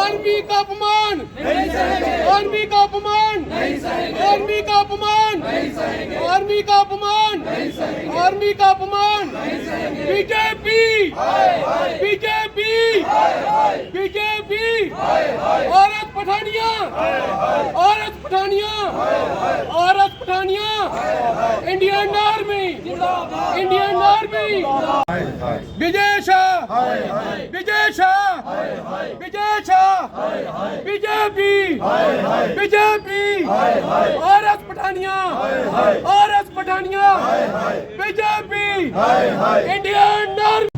Army का अपमान नहीं सहेंगे, आर्मी का अपमान नहीं सहेंगे, आर्मी का अपमान नहीं सहेंगे, आर्मी का अपमान नहीं सहेंगे, आर्मी का अपमान नहीं सहेंगे। बीजेपी बीजेपी बीजेपी औरत पठानिया, औरत पठानिया, औरत Pathania, Indian army, Indian army. Vijay Shah, Vijay Shah, Vijay Shah, BJP BJP औरत पठानिया, औरत Pathania, BJP Indian army,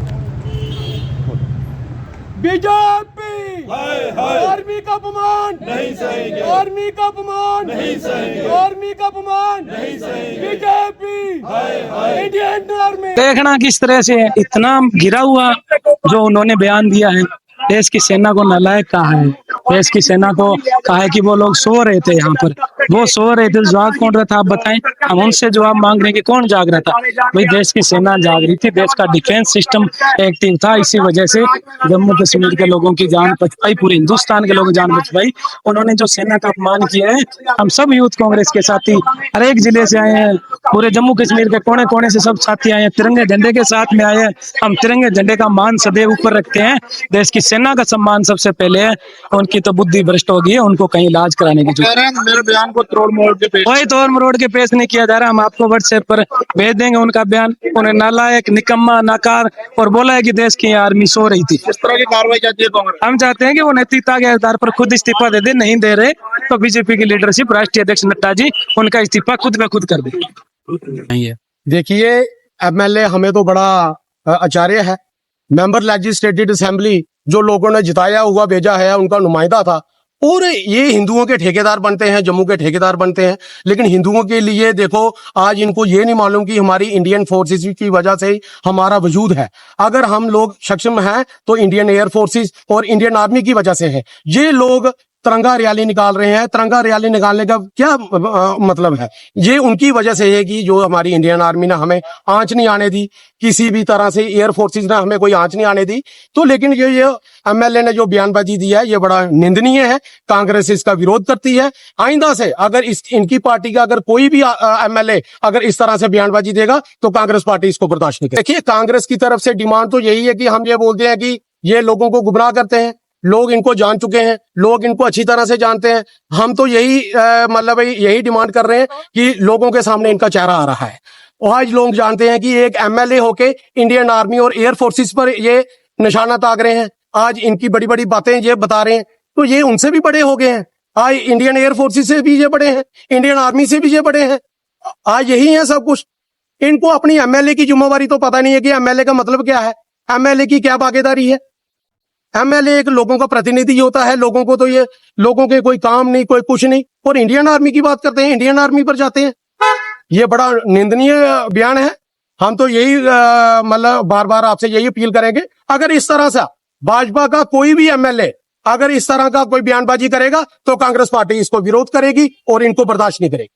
BJP army का अपमान नहीं सहेंगे, आर्मी का अपमान नहीं सहेंगे, आर्मी का अपमान नहीं सहेंगे। BJP Indian army. देखना किस तरह से इतना गिरा हुआ जो उन्होंने बयान दिया है। देश की सेना को नालायक कहा है, देश की सेना को कहा है कि वो लोग सो रहे थे, यहाँ पर वो सो रहे थे, जाग कौन रहा था आप बताएं। हम उनसे जवाब मांग रहे हैं कि कौन जाग रहा था। भाई देश की सेना जाग रही थी, देश का डिफेंस सिस्टम एक्टिव था, इसी वजह से जम्मू कश्मीर के लोगों की जान बच पाई, पूरे हिंदुस्तान के लोगों की जान बच पाई। उन्होंने जो सेना का अपमान किया है, हम सब यूथ कांग्रेस के साथी हर एक जिले से आए हैं, पूरे जम्मू कश्मीर के कोने कोने से सब साथी आए हैं, तिरंगे झंडे के साथ में आए हैं। हम तिरंगे झंडे का मान सदैव ऊपर रखते हैं, देश की सेना का सम्मान सबसे पहले है। उनकी तो बुद्धि भ्रष्ट हो गई है, उनको कहीं इलाज कराने की जरूरत। मेरे बयान को तोड़ मोड़ के पेश, कोई तोड़ मरोड़ के पेश नहीं किया जा रहा। हम आपको व्हाट्सएप पर भेज देंगे उनका बयान। उन्हें नालायक, निकम्मा, नाकार और बोला है कि देश की आर्मी सो रही थी। इस तरह की कार्रवाई चाहती है कांग्रेस। हम चाहते हैं कि वो नैतिकता के आधार पर खुद इस्तीफा दे दे, नहीं दे रहे तो बीजेपी की लीडरशिप, राष्ट्रीय अध्यक्ष नड्डा जी उनका इस्तीफा खुद ब खुद कर दे। देखिए, एमएलए हमें तो बड़ा आचार्य है, मेंबर लेजिस्लेटिव असेंबली जो लोगों ने जिताया हुआ भेजा है, उनका नुमाइंदा था। और ये हिंदुओं के ठेकेदार बनते हैं, जम्मू के ठेकेदार बनते हैं। लेकिन हिंदुओं के लिए देखो, आज इनको ये नहीं मालूम कि हमारी इंडियन फोर्सेस की वजह से हमारा वजूद है। अगर हम लोग सक्षम हैं तो इंडियन एयर फोर्सेस और इंडियन आर्मी की वजह से है। ये लोग तिरंगा रैली निकाल रहे हैं, तिरंगा रैली निकालने का क्या मतलब है? ये उनकी वजह से है कि जो हमारी इंडियन आर्मी ने हमें आंच नहीं आने दी, किसी भी तरह से एयर फोर्सेस ने हमें कोई आंच नहीं आने दी। तो लेकिन ये एमएलए ने जो बयानबाजी दी है, ये बड़ा निंदनीय है। कांग्रेस इसका विरोध करती है। आइंदा से अगर इनकी पार्टी का अगर कोई भी एमएलए अगर इस तरह से बयानबाजी देगा तो कांग्रेस पार्टी इसको बर्दाश्त नहीं करेगी। देखिए, कांग्रेस की तरफ से डिमांड तो यही है कि हम ये बोलते हैं कि ये लोगों को गुमराह करते हैं, लोग इनको जान चुके हैं, लोग इनको अच्छी तरह से जानते हैं। हम तो यही मतलब यही डिमांड कर रहे हैं कि लोगों के सामने इनका चेहरा आ रहा है। और आज लोग जानते हैं कि एक एमएलए होके इंडियन आर्मी और एयर फोर्सेस पर ये निशाना ताक रहे हैं। आज इनकी बड़ी बड़ी बातें ये बता रहे हैं, तो ये उनसे भी बड़े हो गए हैं। आज इंडियन एयर फोर्सेस से भी ये बड़े हैं, इंडियन आर्मी से भी ये बड़े हैं। आज यही है सब कुछ। इनको अपनी एमएलए की जिम्मेवारी तो पता नहीं है कि एमएलए का मतलब क्या है, एमएलए की क्या भागीदारी है। एमएलए एक लोगों का प्रतिनिधि होता है, लोगों को तो ये लोगों के कोई काम नहीं, कोई कुछ नहीं। और इंडियन आर्मी की बात करते हैं, इंडियन आर्मी पर जाते हैं। ये बड़ा निंदनीय बयान है। हम तो यही मतलब बार बार आपसे यही अपील करेंगे, अगर इस तरह से भाजपा का कोई भी एमएलए अगर इस तरह का कोई बयानबाजी करेगा तो कांग्रेस पार्टी इसको विरोध करेगी और इनको बर्दाश्त नहीं करेगी।